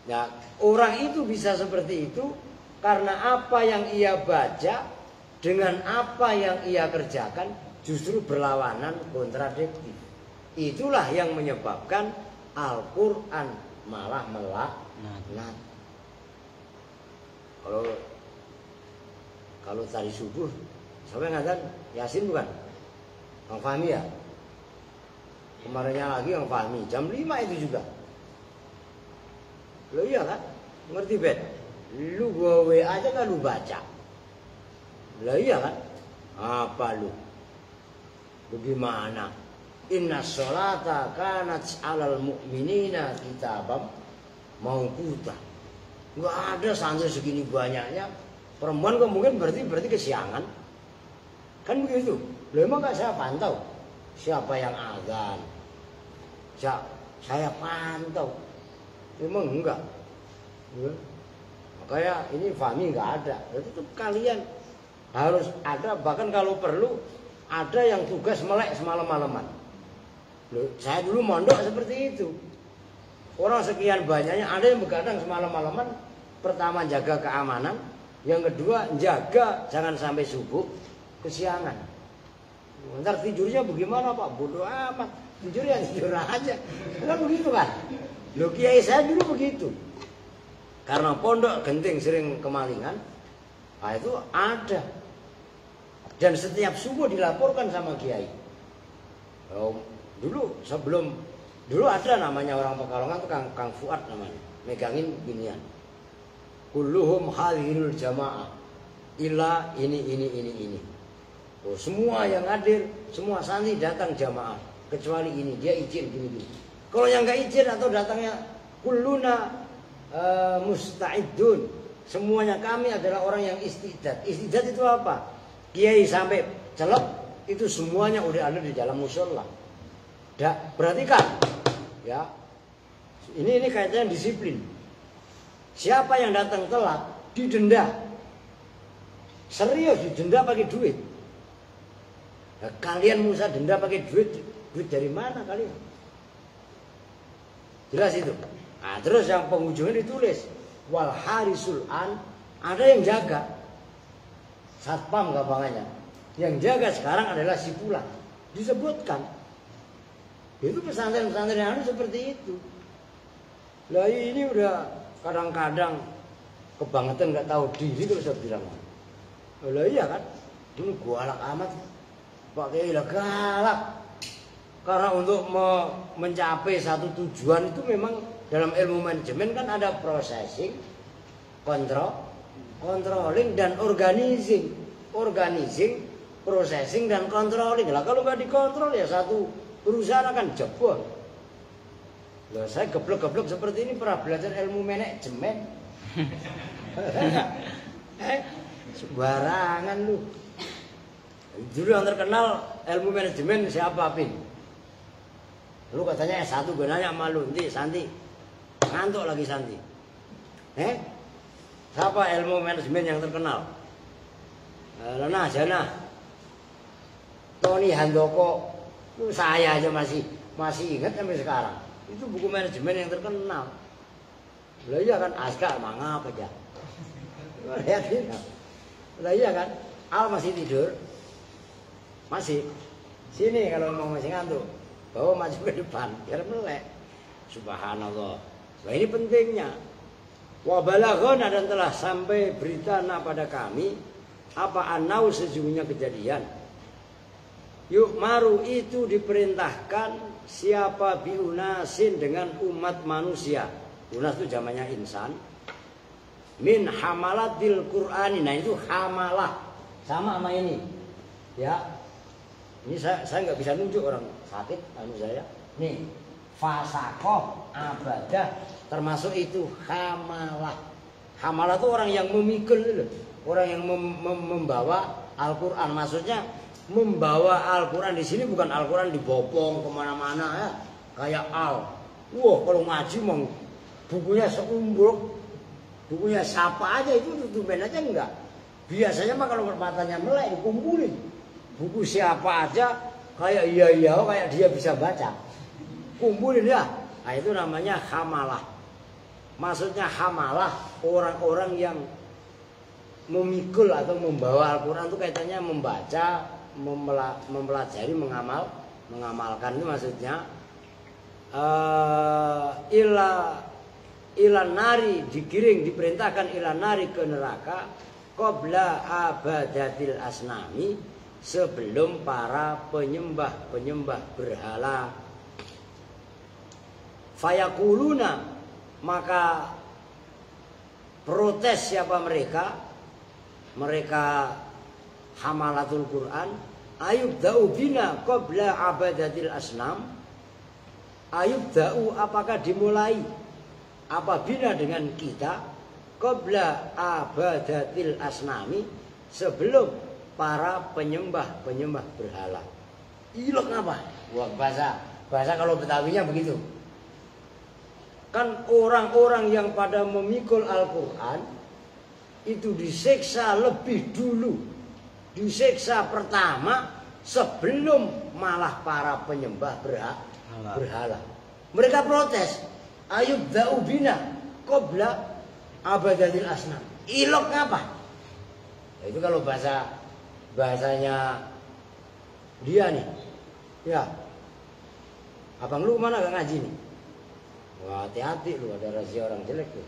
Nah, orang itu bisa seperti itu karena apa yang ia baca dengan apa yang ia kerjakan justru berlawanan, kontradiktif. Itulah yang menyebabkan Al-Quran malah melaknat. Kalau tadi subuh, siapa yang ngadzan? Yasin bukan? Bang Fahmi ya? Kemarinnya lagi Bang Fahmi, jam 5 itu juga. Lo iya kan? Ngerti bet? Lu gua WA aja kan lu baca. Lo iya kan? Apa lu? Bagaimana? Inna sholata kanat 'alal mu'minina kitabam mauquta. Enggak ada santri segini banyaknya. Perempuan kok mungkin berarti kesiangan. Kan begitu. Loh emang gak saya pantau siapa yang azan. Saya pantau. Emang enggak. Ya. Makanya ini Fahmi enggak ada. Itu kalian harus ada, bahkan kalau perlu ada yang tugas melek semalam-malaman. Loh, saya dulu mondok seperti itu. Orang sekian banyaknya ada yang begadang semalam-malaman. Pertama jaga keamanan, yang kedua jaga jangan sampai subuh kesiangan. Ntar tidurnya bagaimana Pak? Bodoh amat. Tidur ya tidur aja. Kan begitu kan? Loh kiai saya dulu begitu. Karena pondok genting sering kemalingan, nah itu ada. Dan setiap subuh dilaporkan sama kiai. Dulu ada namanya orang Pekalongan tuh Kang Fuad namanya, megangin ginian. Kulluhum hadirul jamaah illa ini. Oh, semua yang hadir, semua santri datang jamaah kecuali ini, dia izin gini. Kalau yang enggak izin atau datangnya kulluna musta'idun, semuanya kami adalah orang yang istidad. Istidad itu apa? Kiai sampai celok itu semuanya udah ada di dalam mushola. Perhatikan ya. Ini kaitannya disiplin. Siapa yang datang telat didenda. Serius didenda pakai duit. Nah, kalian Musa denda pakai duit dari mana kalian? Jelas itu. Nah, terus yang penghujungnya ditulis wal harisul an, ada yang jaga. Satpam gampangannya. Yang jaga sekarang adalah si Fulan. Disebutkan. Itu pesantren-pesantren yang ada seperti itu. Lah ini udah kadang-kadang kebangetan nggak tahu diri kalau saya bilang. Lah iya kan? Ini galak amat. Pak Kiai lah galak. Karena untuk mencapai satu tujuan itu memang dalam ilmu manajemen kan ada processing, controlling dan organizing, processing dan controlling. Lah kalau nggak dikontrol ya satu perusahaan akan jebol. Lah saya geblek-geblek seperti ini pernah belajar ilmu manajemen. Sembarangan lu. Dulu yang terkenal ilmu manajemen siapa Pin? Lu katanya S1 gue nanya sama lu, nanti Santi ngantuk lagi Santi. Siapa ilmu manajemen yang terkenal? Lena Jana, Tony Handoko. Saya aja masih ingat sampai sekarang. Itu buku manajemen yang terkenal. Lah iya kan Aska mangap aja. Lihat ini. Lah iya kan Al masih tidur. Masih. Sini kalau mau masih ngantuk. Bawa maju ke depan biar melek. Subhanallah. Nah ini pentingnya. Wa balaghana dan telah sampai berita pada kami apa anau sejujurnya kejadian. Yuk maru itu diperintahkan siapa biunasin dengan umat manusia. Unas itu zamannya insan. Min hamalatil Qur'ani. Nah itu hamalah. Sama ini. Ya. Ini saya nggak bisa nunjuk orang sakit saya. Nih. Fasakoh abadah. Termasuk itu hamalah. Hamalah itu orang yang memikul itu. Orang yang membawa Al-Quran. Maksudnya membawa Al-Quran di sini bukan Al-Quran dibopong kemana-mana ya. Kayak Wah kalau ngaji mong bukunya seumbruk, bukunya siapa aja itu tutupen aja enggak. Biasanya mah kalau matanya melek dikumpulin. Buku siapa aja kayak iya kayak dia bisa baca. Kumpulin ya. Nah itu namanya hamalah. Maksudnya hamalah orang-orang yang memikul atau membawa Al-Quran itu kaitannya membaca, mempelajari, mengamalkan itu maksudnya ilan nari digiring diperintahkan ilan nari ke neraka qabla abadatil asnami sebelum para penyembah berhala. Fayakuluna maka protes siapa mereka hamalatul Quran ayub da'u bina qabla abadatil asnam. Ayub da'u apakah dimulai apabila dengan kita qabla abadatil asnami sebelum para penyembah berhala. Ilok apa? Wah, bahasa kalau Betawinya begitu. Kan orang-orang yang pada memikul Al-Quran itu disiksa lebih dulu. Disiksa pertama sebelum malah para penyembah berhala. Mereka protes. Ayub da'u bina qabla abadatil asnam. Ilok apa? Nah, itu kalau bahasanya dia nih. Ya. Abang lu mana gak ngaji nih? Wah, hati-hati lu, ada rahasia orang jelek tuh.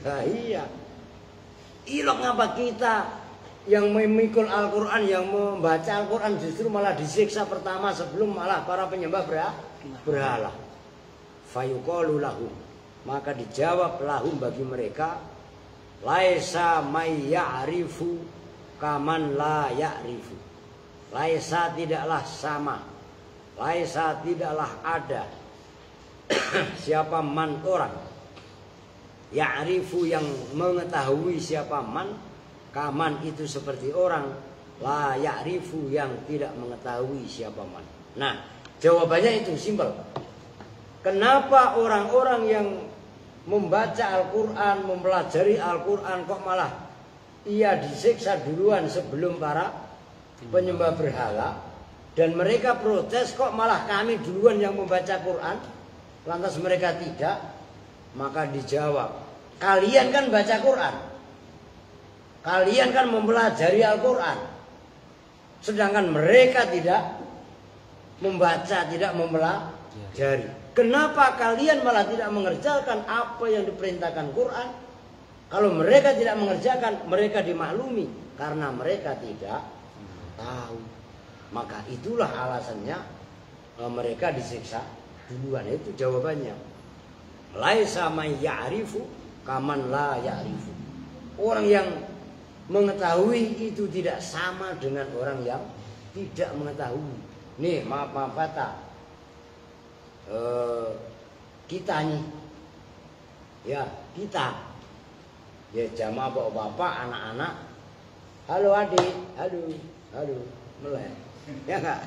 Nah iya. Ilok ngapa kita yang memikul Al-Quran, yang membaca Al-Quran justru malah disiksa pertama sebelum malah para penyembah berhala. Fayuqalu lahum, maka dijawab lahum bagi mereka, laisa may ya'rifu kaman la ya'rifu. Laisa tidaklah sama, laisa tidaklah ada siapa man orang ya'rifu yang mengetahui siapa man, kaman itu seperti orang, la ya'rifu yang tidak mengetahui siapa man. Nah, jawabannya itu simpel. Kenapa orang-orang yang membaca Al-Quran, mempelajari Al-Quran kok malah ia disiksa duluan sebelum para penyembah berhala, dan mereka protes kok malah kami duluan yang membaca Quran, lantas mereka tidak? Maka dijawab, kalian kan baca Quran, kalian kan mempelajari Al-Quran, sedangkan mereka tidak membaca, tidak mempelajari. Kenapa kalian malah tidak mengerjakan apa yang diperintahkan Quran? Kalau mereka tidak mengerjakan, mereka dimaklumi karena mereka tidak tahu. Maka itulah alasannya mereka disiksa duluan. Itu jawabannya. Laisa may ya'rifu kaman la ya'rifu. Orang yang mengetahui itu tidak sama dengan orang yang tidak mengetahui. Nih, maaf kata. Kita nih, ya kita, ya jamaah bapak-bapak, anak-anak, halo adik, halo, melek, ya enggak?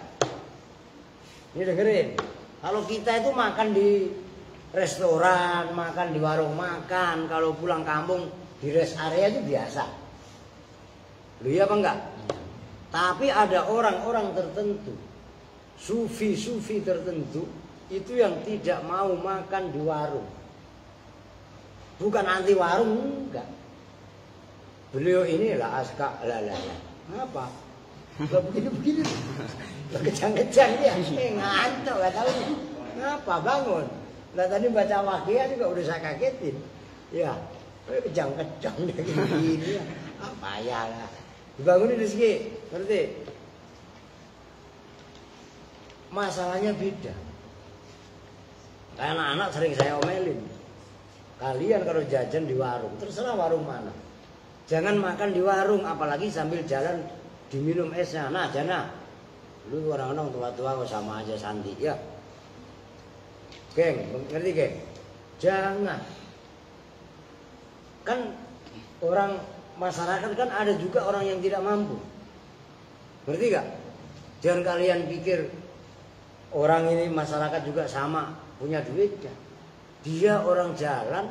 Ini dengerin, kalau kita itu makan di restoran, makan di warung makan, kalau pulang kampung di rest area itu biasa, lu ya apa enggak? Tapi ada orang-orang tertentu, sufi tertentu, itu yang tidak mau makan di warung. Bukan anti warung, enggak. Beliau inilah aska lala. Apa? Begini. Kejang-kejang dia. Ngantuk gak tahu. Ngapa bangun? Lah tadi baca waqiah juga udah saya kagetin. Ya, kejang-kejang dia gini. Apa ya lah. Dibangunin rezeki, ngerti? Masalahnya beda. Anak-anak sering saya omelin, kalian kalau jajan di warung, terserah warung mana, jangan makan di warung, apalagi sambil jalan diminum esnya. Nah jana, lu orang-orang tua-tua kok sama aja santi ya, geng, ngerti geng? Jangan, kan orang masyarakat kan ada juga orang yang tidak mampu, ngerti gak? Jangan kalian pikir orang ini masyarakat juga sama punya duitnya. Dia orang jalan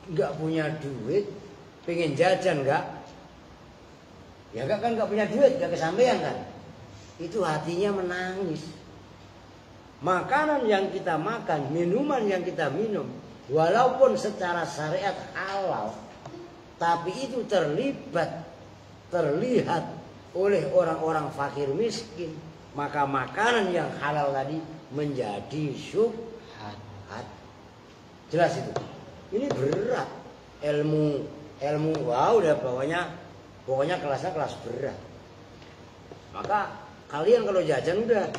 nggak punya duit, pengen jajan nggak? Ya kan nggak punya duit, nggak kesampaian kan? Itu hatinya menangis. Makanan yang kita makan, minuman yang kita minum, walaupun secara syariat halal, tapi itu terlihat oleh orang-orang fakir miskin, maka makanan yang halal tadi menjadi syubhat. Jelas itu. Ini berat. Ilmu wow udah pokoknya kelasnya kelas berat. Maka kalian kalau jajan udah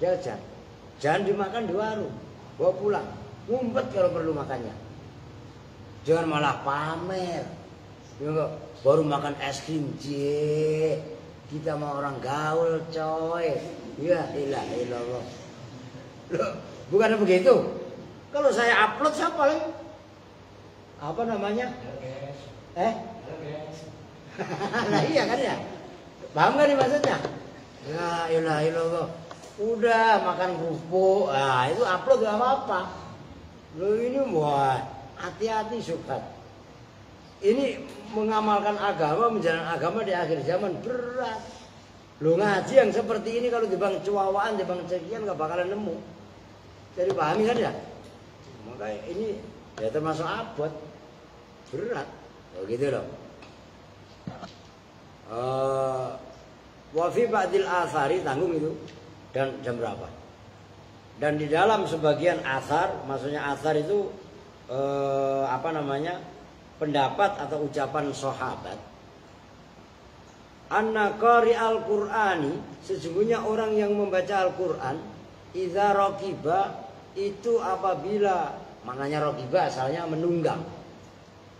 jajan. Jangan dimakan di warung, bawa pulang. Ngumpet kalau perlu makannya. Jangan malah pamer. Ya, baru makan es krim kita mau orang gaul coy. Ya ilah ilallah. Loh, bukan begitu. Kalau saya upload saya paling apa namanya? Nah iya kan ya. Paham gak nih maksudnya? Ya ilah ilallah. Udah makan kerupuk, nah itu upload gak apa-apa. Loh ini wah hati-hati sobat. Ini mengamalkan agama, menjalankan agama di akhir zaman berat. Loh ngaji yang seperti ini kalau dibang cuawaan, dibang cekian gak bakalan nemu. Jadi pahami kan ya? Maka ini ya termasuk abot berat. Oh gitu loh. Wafi ba'dil athari tanggung itu. Dan jam berapa? Dan di dalam sebagian athar, maksudnya athar itu pendapat atau ucapan sahabat. Anna qari al-Qur'ani, sesungguhnya orang yang membaca Al-Qur'an, idza raqiba, itu apabila, maknanya raqiba asalnya menunggang.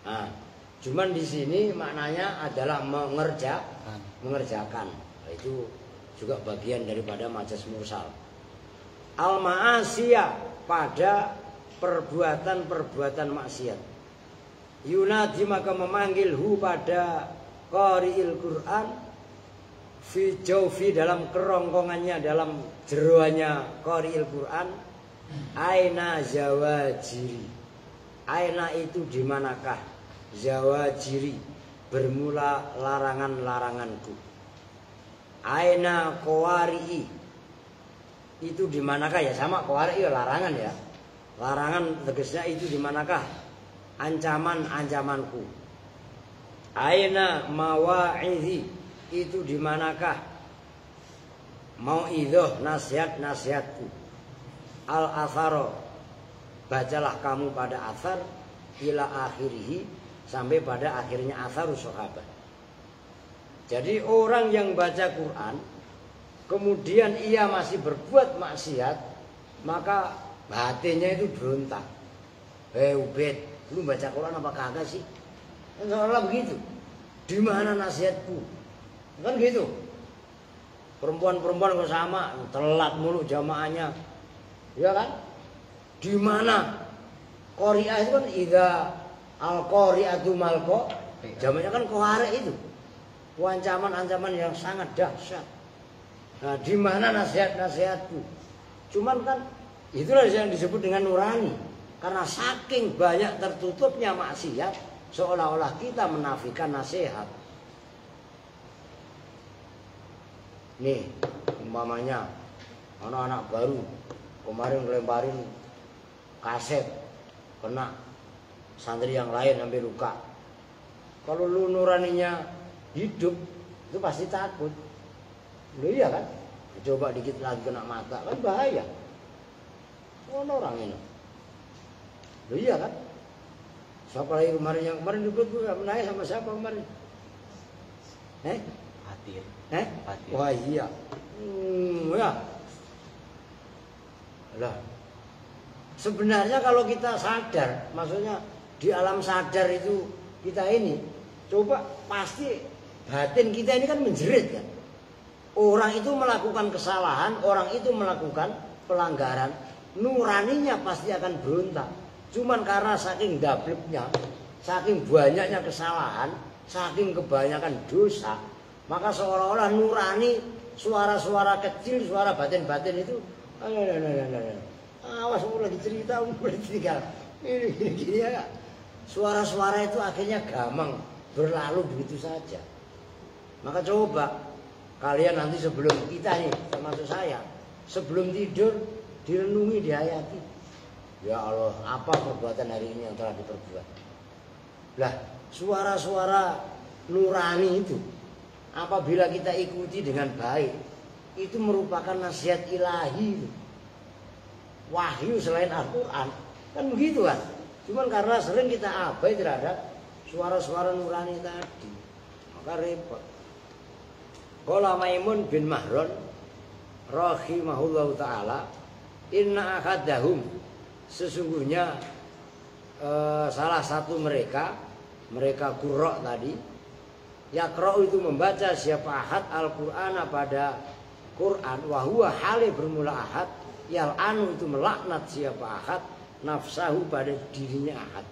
Nah, cuman di sini maknanya adalah mengerjakan. Nah, itu juga bagian daripada majas mursal. Al-ma'asiyah, pada perbuatan-perbuatan maksiat. Yunadi, maka memanggil hu pada qari'il Qur'an fi jawfi, dalam kerongkongannya, dalam jeroannya qari'il Qur'an. Aina zawajiri, aina itu dimanakah, zawajiri bermula larangan-laranganku. Aina qawari'i, itu dimanakah, ya sama qawari'i ya larangan ya. Larangan tegasnya itu dimanakah ancaman-ancamanku. Aina mawa'idhi, itu dimanakah mau'idhah, nasihat-nasihatku. Al-atharo, bacalah kamu pada athar, ila akhirihi, sampai pada akhirnya atharus sahabat. Jadi orang yang baca Quran kemudian ia masih berbuat maksiat, maka hatinya itu berontak. Ubed, lu baca Quran apa kagak sih? Seolah begitu. Di mana nasihatku? Kan gitu. Perempuan-perempuan kok sama, telat mulu jamaahnya. Ya kan? Di mana? Qari'ah itu kan idza al-qari'atu malqa, jamaknya kan qari' itu. Ancaman-ancaman yang sangat dahsyat. Nah, di mana nasihat-nasihatku? Cuman kan itulah yang disebut dengan nurani. Karena saking banyak tertutupnya maksiat, seolah-olah kita menafikan nasihat. Nih, umpamanya anak-anak baru kemarin ngelemparin kaset, kena santri yang lain sampai luka. Kalau lu nuraninya hidup, itu pasti takut. Lu iya kan? Coba dikit lagi kena mata, kan bahaya. Orang ini. Lu iya kan? Siapa lagi kemarin yang kemarin duduk gue menanya sama siapa kemarin? Fatir. Fatir. Wah iya. Ya. Lah. Sebenarnya kalau kita sadar, maksudnya di alam sadar itu kita ini, coba pasti batin kita ini kan menjerit kan. Orang itu melakukan kesalahan, orang itu melakukan pelanggaran, nuraninya pasti akan berontak. Cuman karena saking dableknya, saking banyaknya kesalahan, saking kebanyakan dosa, maka seolah-olah nurani, suara-suara kecil, suara batin-batin itu, awas aku lagi cerita, aku lagi tinggal. Gini ya, suara-suara itu akhirnya gamang berlalu begitu saja. Maka coba kalian nanti sebelum kita nih, termasuk saya, sebelum tidur direnungi, dihayati. Ya Allah, apa perbuatan hari ini yang telah diperbuat? Lah, suara-suara nurani itu apabila kita ikuti dengan baik, itu merupakan nasihat ilahi. Wahyu selain Al-Quran. Kan begitu kan? Cuman karena sering kita abai terhadap suara-suara nurani tadi, maka repot. Qala Maimun bin Mahron rahimahullahu ta'ala, inna akadahum, sesungguhnya salah satu mereka qurra tadi, yaqra'u itu membaca siapa ahad al-Qur'ana pada Quran, wa huwa hale bermula ahad, yal'anu itu melaknat siapa ahad, nafsahu pada dirinya ahad.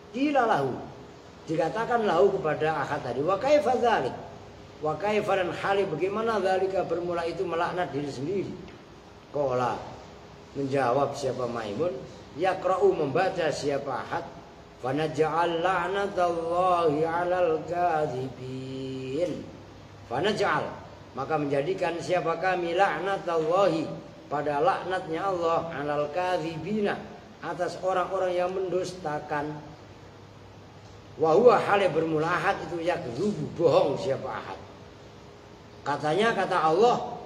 Qila lahu, dikatakan lahu kepada ahad tadi, wa kaifa dzalik, wa kaifa dan hale bagaimana dzalika bermula itu melaknat diri sendiri. Qala, menjawab siapa Maimun, yaqra'u membaca siapa ahad, fa naj'al la'natallahi 'alal kadzibin. Fa naj'al, maka menjadikan siapa kami la'natallahi pada laknatnya Allah 'alal kadzibina atas orang-orang yang mendustakan. Wa huwa hale bermula ahad itu yakdzubu, bohong siapa ahad. Katanya kata Allah,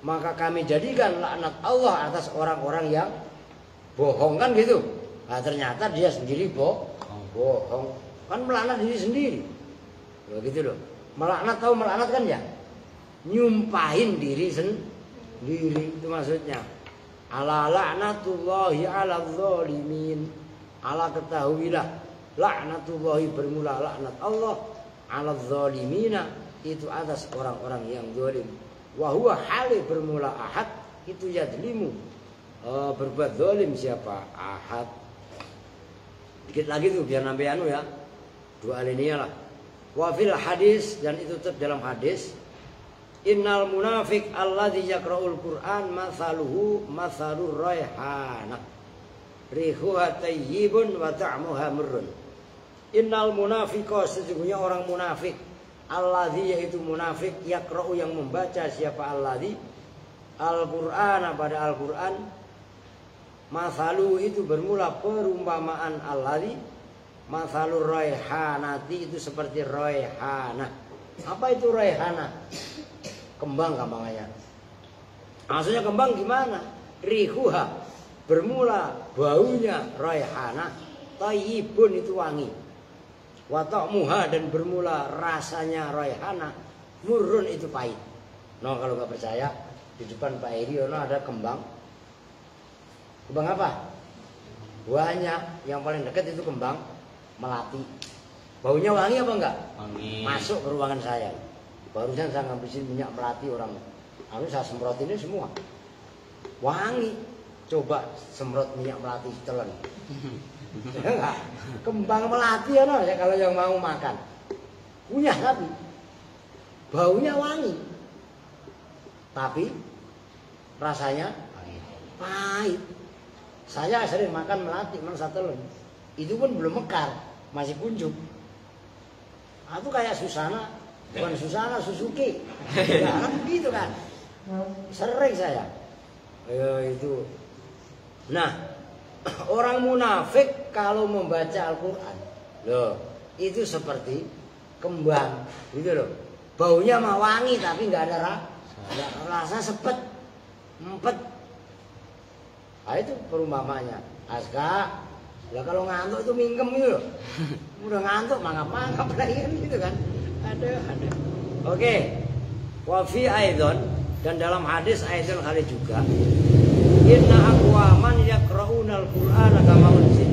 maka kami jadikan laknat Allah atas orang-orang yang bohong, kan gitu. Nah, ternyata dia sendiri bohong. Kan melaknat diri sendiri. Begitu loh. Melaknat, tahu melaknat kan ya? Nyumpahin diri sendiri, itu maksudnya. Ala la'natullahi 'alal zalimin. Ala ketahuilah, laknatullahi bermula laknat Allah 'alal zalimina, itu atas orang-orang yang zalim. Wa huwa hali bermula ahad, itu yadlimu, berbuat zalim siapa ahad. Dikit lagi tuh biar nampai anu ya, 2 alinea lah. Wa fil hadis, dan itu tetap dalam hadis, innal munafik alladzi yaqra'ul Qur'an mathaluhu mathalur raihanah rihuha tayyibun wa ta'muha murrun. Innal munafiqa, sesungguhnya orang munafik, alladzi yaitu munafik, yaqra'u yang membaca siapa alladzi Al-Qur'an pada Al-Qur'an, mathalu itu bermula perumpamaan alladzi, mathalur raihanati itu seperti raihanah. Apa itu raihanah? Kembang gampangannya. Maksudnya kembang gimana? Rihuha, bermula baunya raihana, tayyibun itu wangi. Wa ta'muha, dan bermula rasanya raihana, murrun itu pahit. No, kalau nggak percaya, di depan Pak Eri ada kembang. Kembang apa? Banyak. Yang paling dekat itu kembang melati. Baunya wangi apa enggak? Wangi. Masuk ke ruangan saya. Barusan saya ngabisin minyak melati orang. Lalu saya semprot ini semua. Wangi. Coba semprot minyak melati telan. Enggak. Kembang melati ya, kalau yang mau makan. Punya tapi baunya wangi. Tapi rasanya pahit. Saya sering makan melati, makan telan. Itu pun belum mekar, masih kuncup. Itu kayak Susana, bukan Susana, Suzuki. Ya, kan begitu kan. Sering saya. Itu. Nah, orang munafik kalau membaca Al-Quran, loh, itu seperti kembang, gitu loh. Baunya mah wangi tapi nggak ada rasa sepet, empet. Nah, itu perumpamanya. Aska, ya kalau ngantuk itu mingkem gitu loh. Udah ngantuk mangap-mangap lagi gitu kan. Ada. Oke. Wa fi aidon, dan dalam hadis aidon kali juga. Inna aqwaman yaqra'unal Qur'ana kama unzil.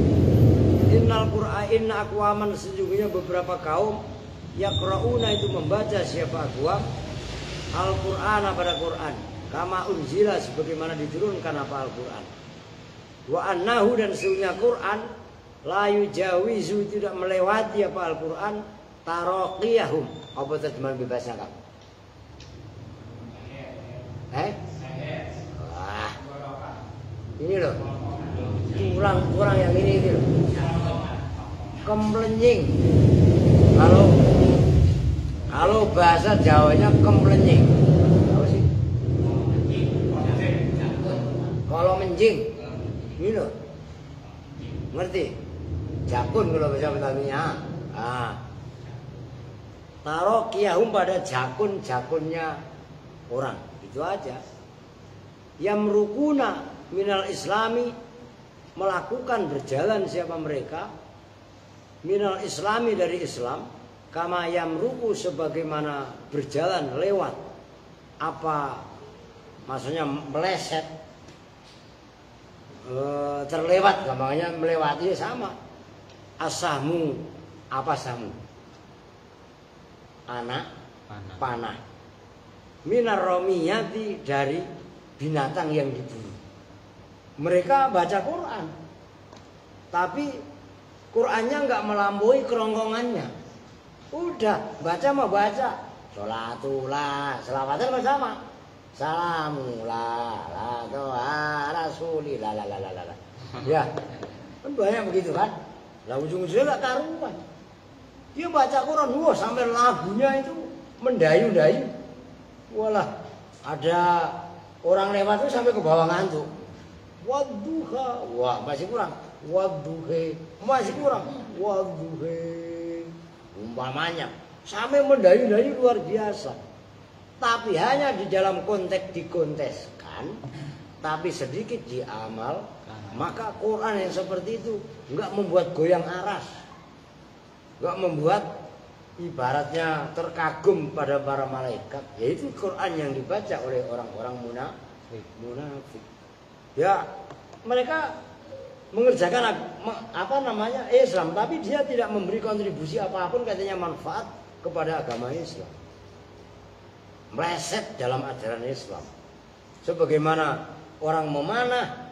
Inna aqwaman, sejujurnya beberapa kaum, yaqra'una itu membaca siapa aqwam Al-Qur'ana pada Quran, kama unzila sebagaimana diturunkan apa Al-Qur'an. Wa annahu, dan sesungguhnya Quran la yujawizu tidak melewati apa Al-Quran taraqiyahum. Apa terjemahan bebasnya kamu? Wah, ini loh, kurang yang ini loh, kemplenying. Kalau bahasa Jawanya kemplenying. Apa sih? Kalau menjing. Ini loh. Ngerti? Jakun kalau bahasa Betawinya. Ah. Taruh kiyahum pada jakun-jakunnya orang. Itu aja. Yamrukuna minal islami, melakukan berjalan siapa mereka minal islami dari Islam, kama yamruku sebagaimana berjalan lewat, apa maksudnya meleset, terlewat, gampangnya melewati sama. Asahmu, apa sahmu? Anak panah. Minar romiyati, dari binatang yang diburu. Mereka baca Quran, tapi Qurannya nggak melampaui kerongkongannya. Udah baca mah baca, sholatullah, selawatan bersama, salamullah, la doa rasulillah, la. Ya, kan banyak begitu kan. Lah ujung-ujungnya nggak karuan. Dia baca Quran, wah sampai lagunya itu mendayu-dayu. Walah, ada orang lewat itu sampai ke bawah ngantuk. Wadduha, wah masih kurang. Wadduhe, masih kurang. Wadduhe, umpamanya sampai mendayu-dayu luar biasa. Tapi hanya di dalam konteks dikonteskan, tapi sedikit diamal. Maka Quran yang seperti itu nggak membuat goyang aras, nggak membuat ibaratnya terkagum pada para malaikat. Yaitu Quran yang dibaca oleh orang-orang munafik. Ya, mereka mengerjakan Islam, tapi dia tidak memberi kontribusi apapun katanya manfaat kepada agama Islam. Meleset dalam ajaran Islam. Sebagaimana orang memanah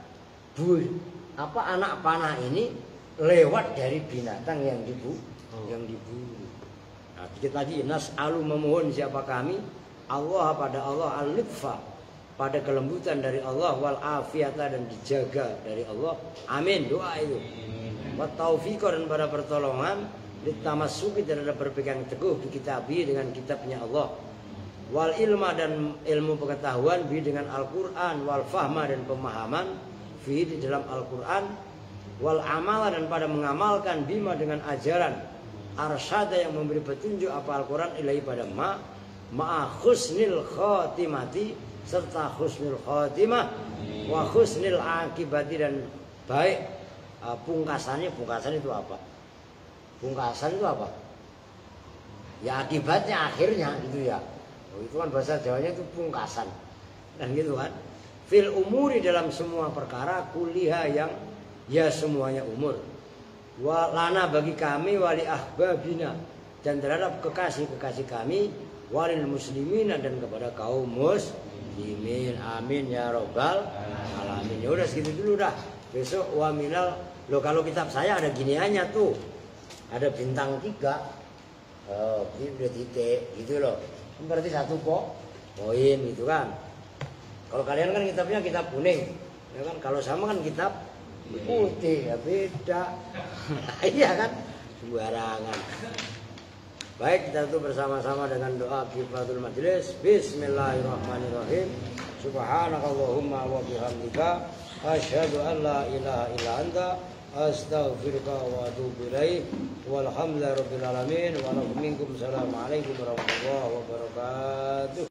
anak panah ini lewat dari binatang yang diburu. Nah, dikit lagi nas'alu, memohon siapa kami? Allah, pada Allah, al-lutfa, pada kelembutan dari Allah, wal afiyata, dan dijaga dari Allah. Amin, doa itu. Wa taufiqa, dan pada pertolongan, litamassuki, terhadap berpegang teguh bi kitabi, dengan kitabnya Allah. Wal ilma, dan ilmu pengetahuan bi, dengan Al-Qur'an, wal fahma, dan pemahaman fi, di dalam Al-Qur'an, wal amala, dan pada mengamalkan bima, dengan ajaran arsyada, yang memberi petunjuk apa Al-Qur'an ilahi, pada ma'a husnil khotimati, serta husnul khotimah, wa husnil akibati, dan baik pungkasannya. Pungkasan itu apa? Pungkasan itu apa? Ya akibatnya, akhirnya gitu ya. Oh, itu kan bahasa Jawanya itu pungkasan. Dan gitu kan. Fil umuri, dalam semua perkara, kuliah, yang ya semuanya umur. Wa lana, bagi kami, wali ahbabina, dan terhadap kekasih-kekasih kami, walil muslimina, dan kepada kaum muslimin. Amin ya robbal alamin. Ya udah segitu dulu dah. Besok waminal. Loh, kalau kitab saya ada giniannya tuh. Ada bintang 3. Ini udah titik gitu loh. Berarti 1 poin gitu kan. Kalau kalian kan kitabnya kitab kuning, ya kan? Kalau sama kan kitab putih, ya beda. Iya kan? Sembarangan. Baik, kita tutup bersama-sama dengan doa kifaratul majelis. Bismillahirrahmanirrahim. Subhanakallahumma wa bihamdika, asyhadu an la ilaha illa anta, astaghfiruka wa atubu ilaik. Walhamdulillahirabbil alamin. Wa minkum. Assalamualaikum warahmatullahi wabarakatuh.